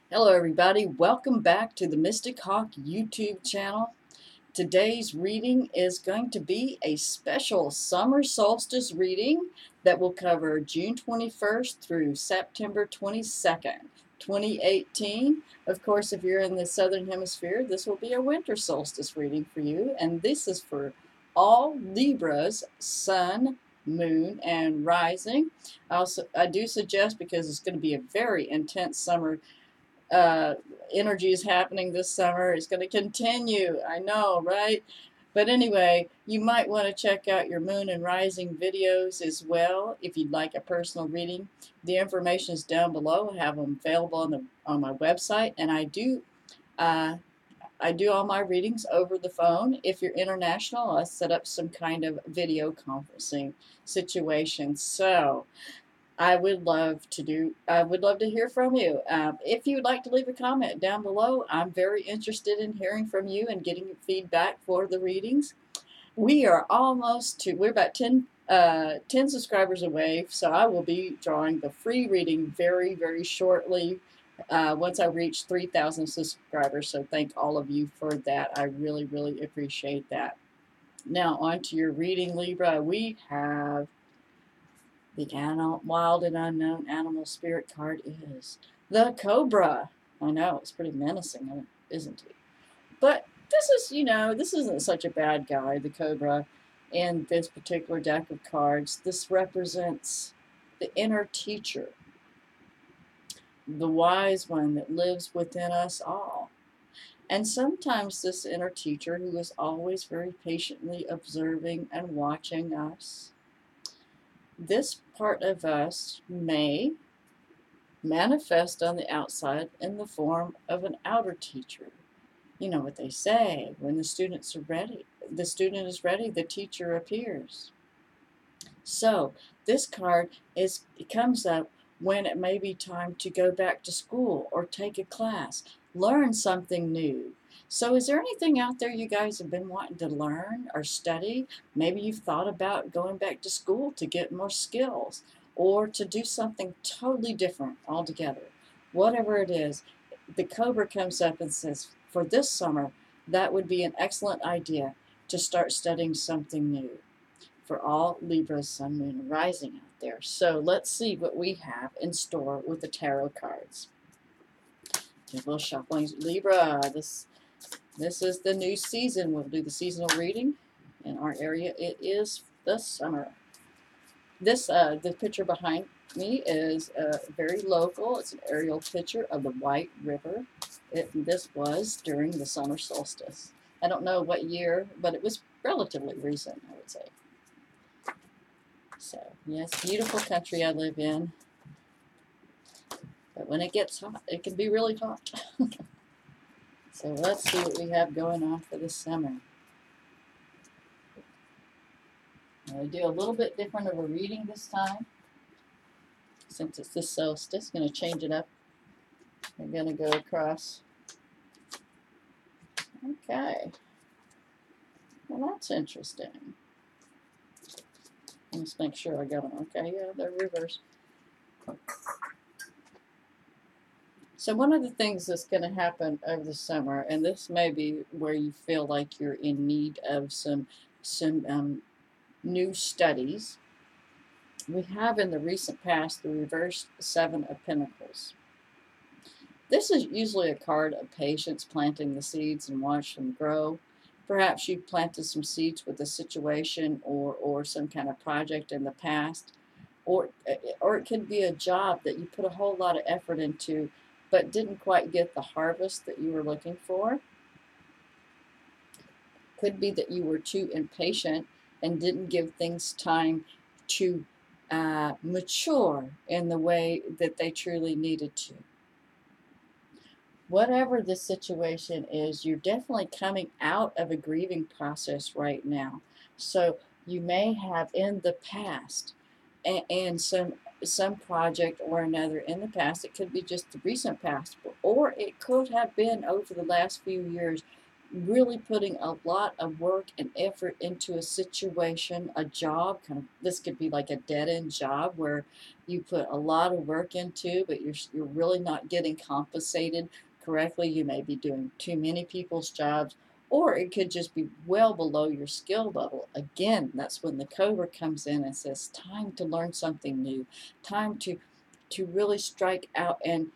Hello everybody, welcome back to the Mystic Hawk YouTube channel. Today's reading is going to be a special summer solstice reading that will cover June 21st through September 22nd, 2018. Of course, if you're in the southern hemisphere, this will be a winter solstice reading for you, and this is for all Libras, sun, moon, and rising. I do suggest, because it's going to be a very intense summer uh, energy is happening this summer. It's going to continue. I know, right? But anyway, you might want to check out your moon and rising videos as well if you'd like a personal reading. The information is down below. I have them available on my website, and uh, I do all my readings over the phone. If you're international, I set up some kind of video conferencing situation. So I would love to hear from you. If you would like to leave a comment down below, I'm very interested in hearing from you and getting feedback for the readings. We're about 10 subscribers away, so I will be drawing the free reading very, very shortly once I reach 3,000 subscribers. So thank all of you for that. I really, really appreciate that. Now, on to your reading, Libra. We have the wild and unknown animal spirit card is the Cobra. I know, it's pretty menacing, isn't it? But this isn't such a bad guy, the Cobra, in this particular deck of cards. This represents the inner teacher, the wise one that lives within us all. And sometimes this inner teacher, who is always very patiently observing and watching us, this part of us may manifest on the outside in the form of an outer teacher. You know what they say, when the student is ready, the teacher appears. So this card it comes up when it may be time to go back to school or take a class, learn something new. So is there anything out there you guys have been wanting to learn or study? Maybe you've thought about going back to school to get more skills or to do something totally different altogether. Whatever it is, the Cobra comes up and says, for this summer, that would be an excellent idea to start studying something new for all Libras, Sun, Moon, and Rising out there. So let's see what we have in store with the tarot cards. Do a little shuffling. Libra, this is the new season. We'll do the seasonal reading in our area. It is the summer. The picture behind me is very local. It's an aerial picture of the White River. This was during the summer solstice. I don't know what year, but it was relatively recent, I would say. So, yes, beautiful country I live in. But when it gets hot, it can be really hot. So let's see what we have going on for the summer. I'll do a little bit different of a reading this time. Since it's the solstice, I'm going to change it up. I'm going to go across. Okay. Well, that's interesting. Let's make sure I got them. Okay, yeah, they're reversed. So one of the things that's going to happen over the summer, and this may be where you feel like you're in need of some new studies, we have in the recent past the reversed Seven of Pentacles. This is usually a card of patience, planting the seeds and watch them grow. Perhaps you planted some seeds with a situation or some kind of project in the past, or it could be a job that you put a whole lot of effort into but didn't quite get the harvest that you were looking for. Could be that you were too impatient and didn't give things time to mature in the way that they truly needed to. Whatever the situation is, you're definitely coming out of a grieving process right now. So you may have in the past and some project or another in the past. It could be just the recent past, or it could have been over the last few years. really putting a lot of work and effort into a situation, a job, kind of this could be like a dead-end job where you put a lot of work into, but you're really not getting compensated correctly. You may be doing too many people's jobs, or it could just be well below your skill level. Again, that's when the Cobra comes in and says, time to learn something new, time to really strike out and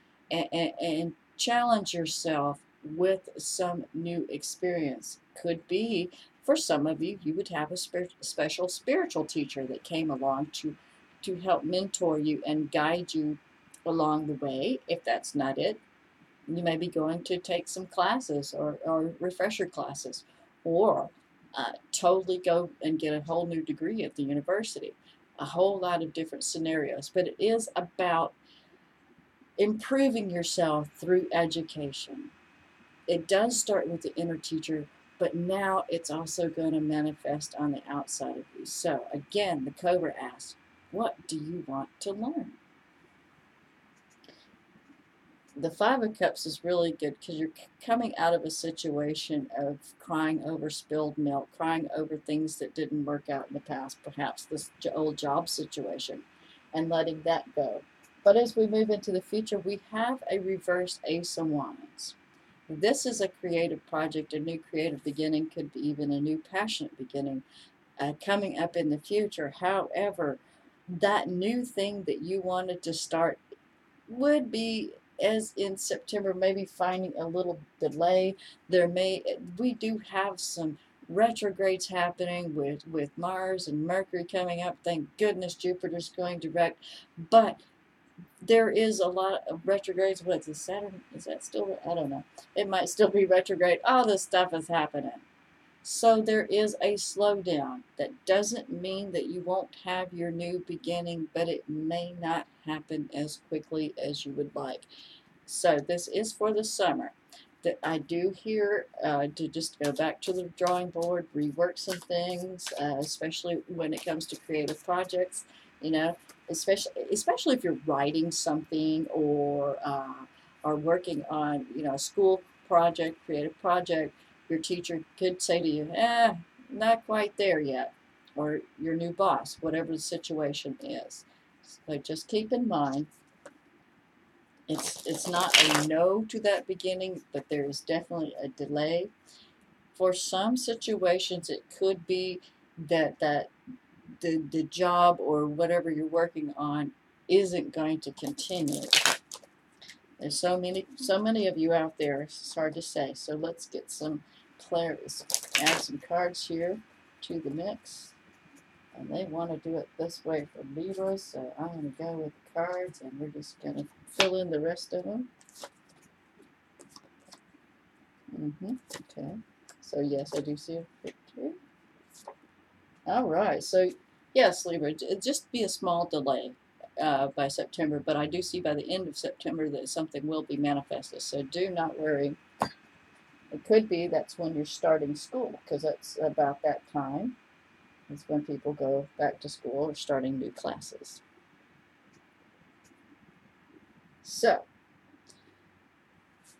challenge yourself with some new experience. Could be for some of you, you would have a special spiritual teacher that came along to help mentor you and guide you along the way. If that's not it, you may be going to take some classes or refresher classes, or totally go and get a whole new degree at the university. A whole lot of different scenarios, but it is about improving yourself through education. It does start with the inner teacher, but now it's also going to manifest on the outside of you. So again, the Cobra asks, what do you want to learn? The Five of Cups is really good because you're coming out of a situation of crying over spilled milk, crying over things that didn't work out in the past, perhaps this old job situation, and letting that go. But as we move into the future, we have a reversed Ace of Wands. This is a creative project, a new creative beginning, could be even a new passionate beginning coming up in the future. However, that new thing that you wanted to start would be, as in September, maybe finding a little delay. We do have some retrogrades happening with Mars and Mercury coming up. Thank goodness Jupiter's going direct, but there is a lot of retrogrades. What is it, Saturn? Is that still? I don't know. It might still be retrograde. All this stuff is happening. So there is a slowdown. That doesn't mean that you won't have your new beginning, but it may not happen as quickly as you would like. So this is for the summer. That I do here to just go back to the drawing board, rework some things, especially when it comes to creative projects. You know, especially if you're writing something or working on a school project, creative project. Your teacher could say to you, not quite there yet, or your new boss, whatever the situation is. So just keep in mind, it's not a no to that beginning, but there is definitely a delay. For some situations, it could be that the job or whatever you're working on isn't going to continue. There's so many of you out there. It's hard to say. So let's get some clarity. Add some cards here to the mix. And they want to do it this way for Libra, so I'm going to go with the cards, and we're just going to fill in the rest of them. Okay. So yes, I do see a picture. All right. So yes, Libra, it'd just be a small delay by September, but I do see by the end of September that something will be manifested. So do not worry. It could be that's when you're starting school, because that's about that time. It's when people go back to school or starting new classes. So,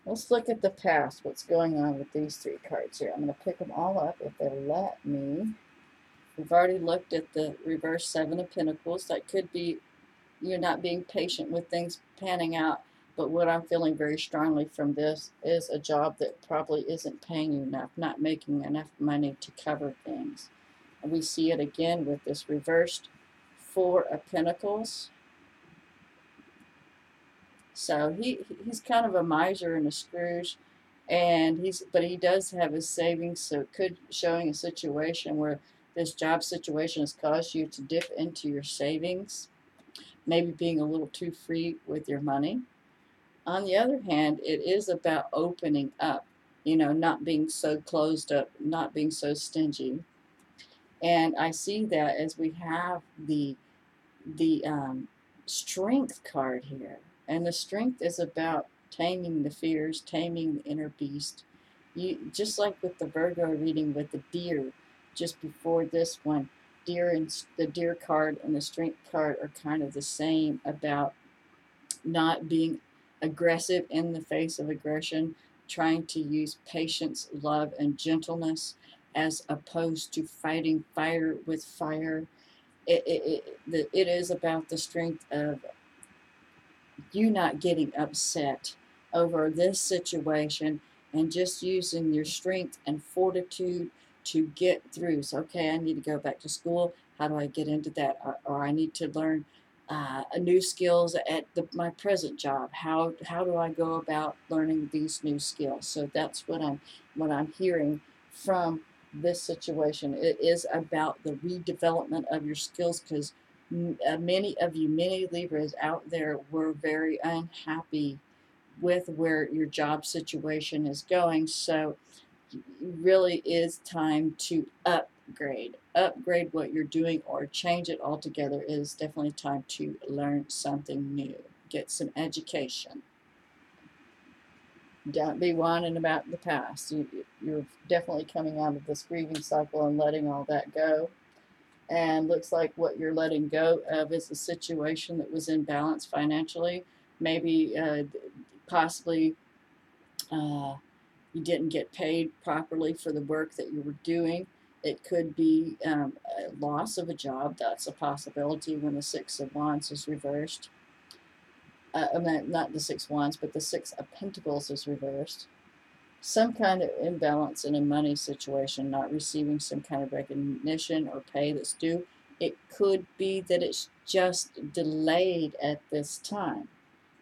let's look at the past, what's going on with these three cards here. I'm going to pick them all up if they'll let me. We've already looked at the reverse Seven of Pentacles. That could be you're not being patient with things panning out, but what I'm feeling very strongly from this is a job that probably isn't paying you enough, not making enough money to cover things. And we see it again with this reversed Four of Pentacles. So he's kind of a miser and a Scrooge, but he does have his savings, so it could showing a situation where this job situation has caused you to dip into your savings, maybe being a little too free with your money. On the other hand, it is about opening up, not being so closed up, not being so stingy. And I see that as we have the strength card here. And the strength is about taming the fears, taming the inner beast. Just like with the Virgo reading with the deer, just before this one, the deer card and the strength card are kind of the same, about not being aggressive in the face of aggression, trying to use patience, love, and gentleness as opposed to fighting fire with fire. It is about the strength of you not getting upset over this situation and just using your strength and fortitude to get through. So, okay, I need to go back to school. How do I get into that? Or I need to learn new skills at my present job. How do I go about learning these new skills? So that's what I'm hearing from this situation. It is about the redevelopment of your skills, because many of you, many Libras out there, were very unhappy with where your job situation is going. So it really is time to upgrade what you're doing, or change it altogether. It is definitely time to learn something new, get some education. Don't be whining about the past. You're definitely coming out of this grieving cycle and letting all that go. And looks like what you're letting go of is a situation that was in balance financially. Maybe possibly you didn't get paid properly for the work that you were doing. It could be a loss of a job. That's a possibility when the Six of Wands is reversed. I mean, not the Six of Wands, but the Six of Pentacles is reversed. Some kind of imbalance in a money situation, not receiving some kind of recognition or pay that's due. It could be that it's just delayed at this time.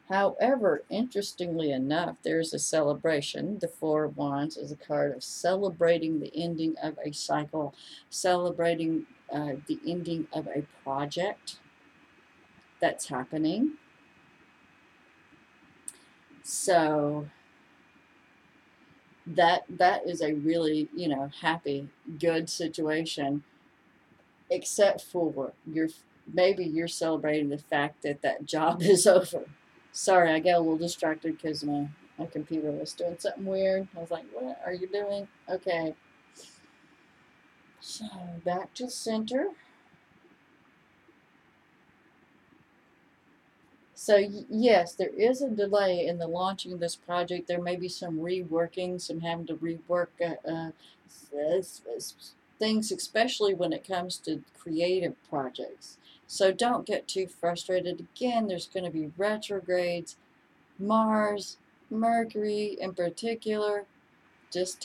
However, interestingly enough, there's a celebration. The Four of Wands is a card of celebrating the ending of a cycle, celebrating the ending of a project that's happening. So that is a really, happy, good situation, except for maybe you're celebrating the fact that that job is over. Sorry, I got a little distracted because my computer was doing something weird. I was like, what are you doing? Okay. So back to center. So yes, there is a delay in the launching of this project. There may be some reworking, some having to rework things, especially when it comes to creative projects. So don't get too frustrated. Again, there's going to be retrogrades, Mars, Mercury in particular. Just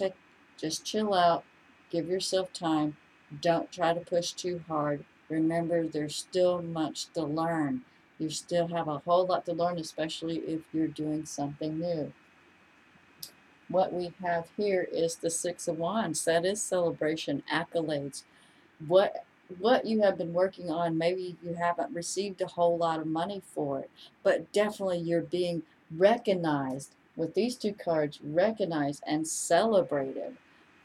chill out, give yourself time. Don't try to push too hard. Remember, there's still much to learn. You still have a whole lot to learn, especially if you're doing something new. What we have here is the Six of Wands. That is celebration, accolades. What you have been working on, maybe you haven't received a whole lot of money for it, but definitely you're being recognized with these two cards, recognized and celebrated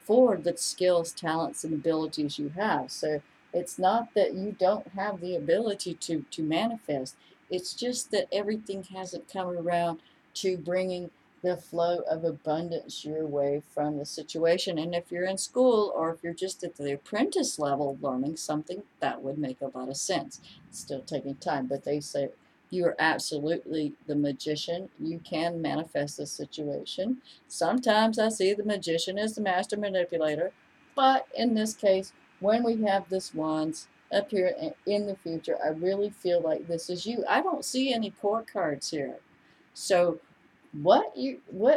for the skills, talents, and abilities you have. So it's not that you don't have the ability to manifest. It's just that everything hasn't come around to bringing the flow of abundance your way from the situation. And if you're in school, or if you're just at the apprentice level learning something, that would make a lot of sense. It's still taking time, but they say you are absolutely the magician. You can manifest this situation. Sometimes I see the magician as the master manipulator, but in this case, when we have this wands up here in the future, I really feel like this is you. I don't see any court cards here. So what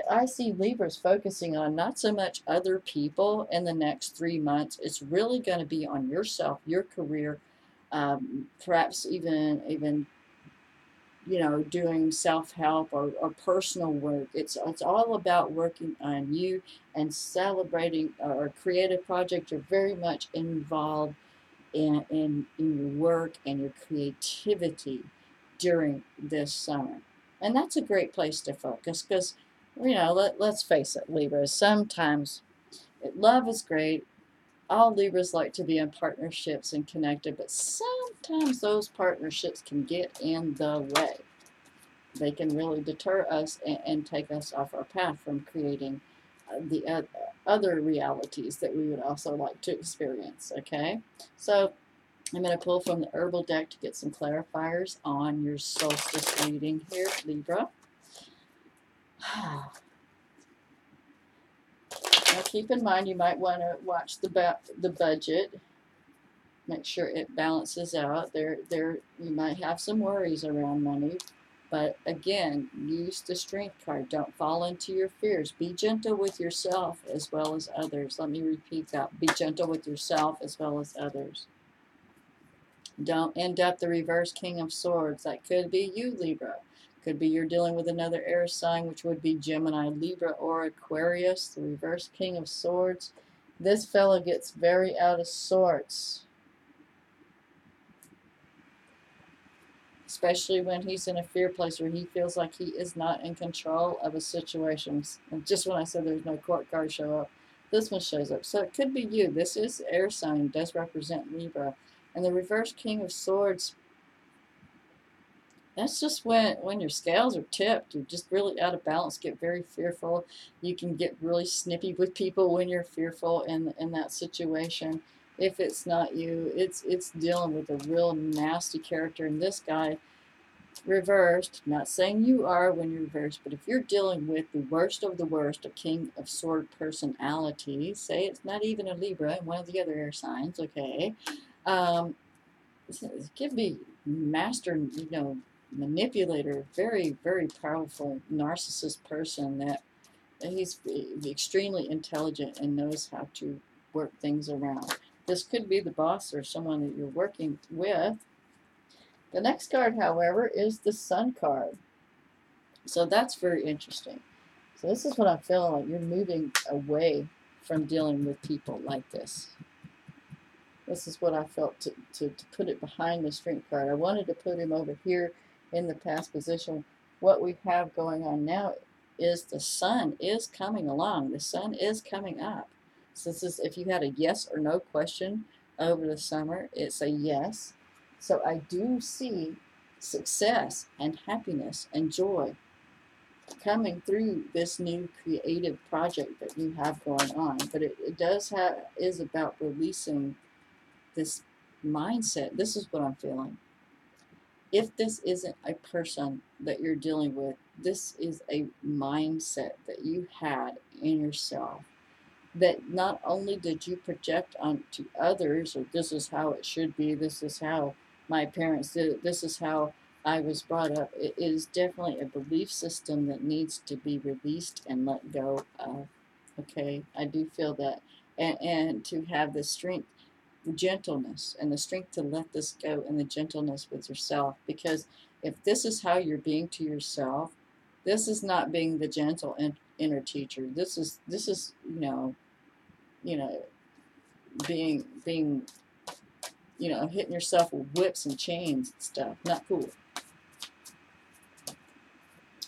I see Libras focusing on, not so much other people in the next 3 months. It's really going to be on yourself, your career, perhaps even doing self-help or personal work. It's all about working on you and celebrating a creative project. You're very much involved in your work and your creativity during this summer. And that's a great place to focus, because, let's face it, Libras, sometimes love is great. All Libras like to be in partnerships and connected, but sometimes those partnerships can get in the way. They can really deter us and take us off our path from creating the other realities that we would also like to experience, okay? So I'm going to pull from the herbal deck to get some clarifiers on your solstice reading here, Libra. Now keep in mind you might want to watch the budget. Make sure it balances out. There you might have some worries around money, but again, use the strength card. Don't fall into your fears. Be gentle with yourself as well as others. Let me repeat that. Be gentle with yourself as well as others. Don't end up the reverse King of Swords. That could be you, Libra. Could be you're dealing with another air sign, which would be Gemini, Libra, or Aquarius. The reverse King of Swords. This fellow gets very out of sorts, especially when he's in a fear place where he feels like he is not in control of a situation. And just when I said there's no court card show up, this one shows up. So it could be you. This is air sign, does represent Libra. And the reverse King of Swords, that's just when your scales are tipped. You're just really out of balance, get very fearful. You can get really snippy with people when you're fearful in that situation. If it's not you, it's dealing with a real nasty character. And this guy, reversed, not saying you are when you're reversed, but if you're dealing with the worst of the worst, a King of Sword personality, say it's not even a Libra, one of the other air signs, okay, it could be master, manipulator, very, very powerful narcissist person that he's extremely intelligent and knows how to work things around. This could be the boss or someone that you're working with. The next card, however, is the Sun card. So that's very interesting. So this is what I'm feeling like. You're moving away from dealing with people like this. This is what I felt to put it behind the Strength card. I wanted to put him over here in the past position. What we have going on now is the Sun is coming along. The Sun is coming up. So this is, if you had a yes or no question over the summer, it's a yes. So I do see success and happiness and joy coming through this new creative project that you have going on. But it is about releasing this mindset. This is what I'm feeling. If this isn't a person that you're dealing with, this is a mindset that you had in yourself, that not only did you project onto others, or this is how it should be, this is how my parents did it, this is how I was brought up. It is definitely a belief system that needs to be released and let go of. Okay, I do feel that. And to have the strength, gentleness, and the strength to let this go, and the gentleness with yourself. Because if this is how you're being to yourself, this is not being the gentle inner teacher. This is being hitting yourself with whips and chains and stuff. Not cool.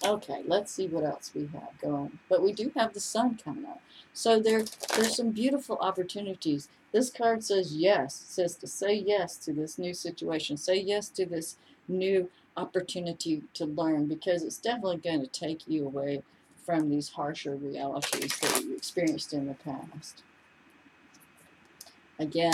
Okay, let's see what else we have going. But we do have the Sun coming up. So there's some beautiful opportunities. This card says yes. It says to say yes to this new situation. Say yes to this new opportunity to learn, because it's definitely going to take you away from these harsher realities that you experienced in the past. Again,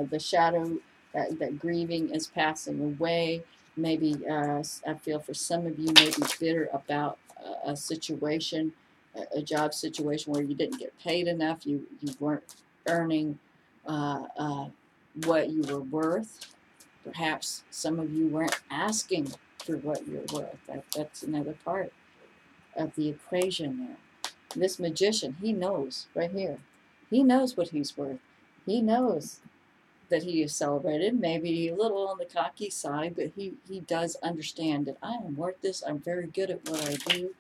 the shadow, that grieving is passing away. Maybe I feel for some of you may be bitter about a situation, a job situation where you didn't get paid enough, you weren't earning what you were worth. Perhaps some of you weren't asking for what you're worth. That's another part of the equation there. This magician, he knows right here. He knows what he's worth. He knows that he is celebrated, maybe a little on the cocky side, but he does understand that I am worth this. I'm very good at what I do.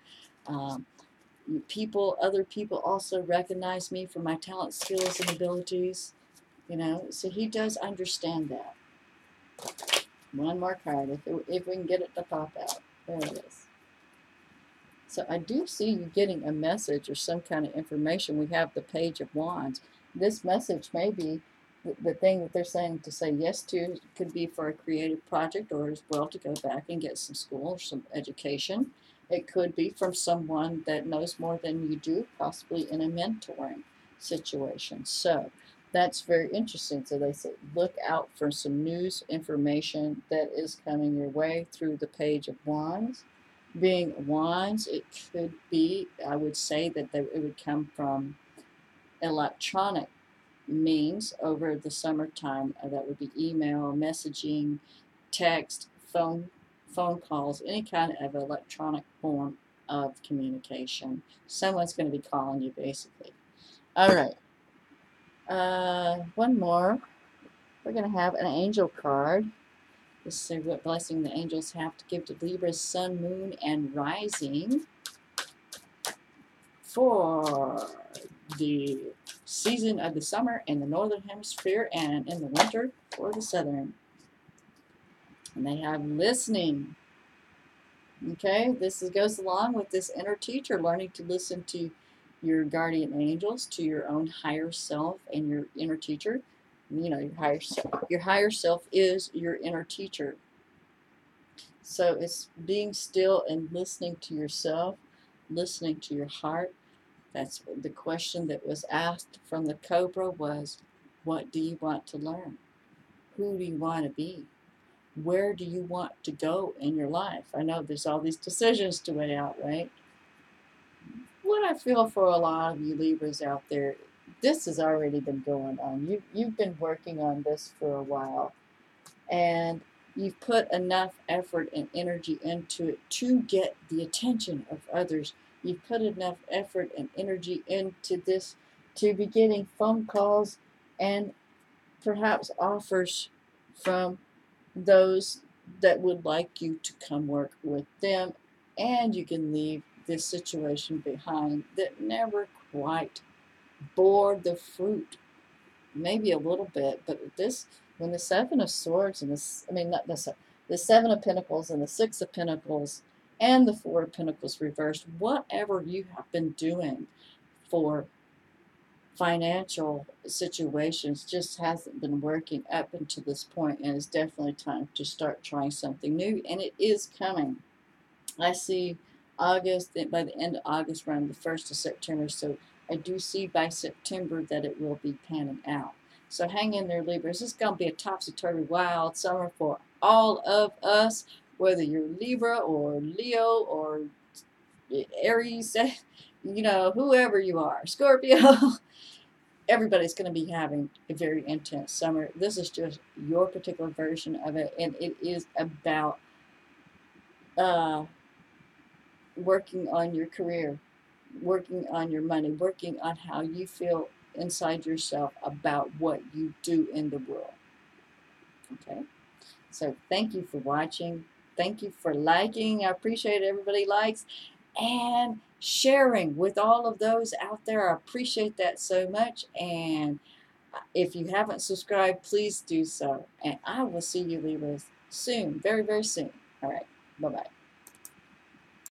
Other people also recognize me for my talent, skills, and abilities. So he does understand that. One more card, if we can get it to pop out. There it is. So I do see you getting a message or some kind of information. We have the Page of Wands. This message may be the thing that they're saying to say yes to. It could be for a creative project, or as well to go back and get some school or some education. It could be from someone that knows more than you do, possibly in a mentoring situation. So that's very interesting. So they say look out for some news information that is coming your way through the Page of Wands. Being Wands, it could be, I would say that it would come from electronic means over the summertime. That would be email, messaging, text, phone calls, any kind of electronic form of communication. Someone's going to be calling you, basically. All right. One more. We're going to have an angel card. Let's see what blessing the angels have to give to Libra's sun, moon, and rising for the season of the summer in the northern hemisphere and in the winter for the southern. And they have listening. Okay, this goes along with this inner teacher, learning to listen to your guardian angels, to your own higher self and your inner teacher. You know, your higher self is your inner teacher. So it's being still and listening to yourself, listening to your heart. That's the question that was asked from the Cobra was, what do you want to learn? Who do you want to be? Where do you want to go in your life? I know there's all these decisions to weigh out, right? What I feel for a lot of you Libras out there, this has already been going on. You've been working on this for a while, and you've put enough effort and energy into it to get the attention of others. You've put enough effort and energy into this to be getting phone calls and perhaps offers from those that would like you to come work with them, and you can leave this situation behind that never quite bore the fruit. Maybe a little bit, but this, when the Seven of Swords and this, I mean, not the Seven of Pentacles and the Six of Pentacles and the Four of Pentacles reversed, whatever you have been doing for financial situations just hasn't been working up until this point, and it's definitely time to start trying something new, and it is coming. I see August, by the end of August, around the 1st of September, so I do see by September that it will be panning out. So hang in there, Libras. This is going to be a topsy-turvy wild summer for all of us, whether you're Libra or Leo or Aries, you know, whoever you are, Scorpio. Everybody's going to be having a very intense summer. This is just your particular version of it, and it is about working on your career, working on your money, working on how you feel inside yourself about what you do in the world. Okay? So thank you for watching. Thank you for liking. I appreciate everybody likes and sharing with all of those out there. I appreciate that so much. And if you haven't subscribed, please do so. And I will see you Libras soon, very, very soon. All right. Bye-bye.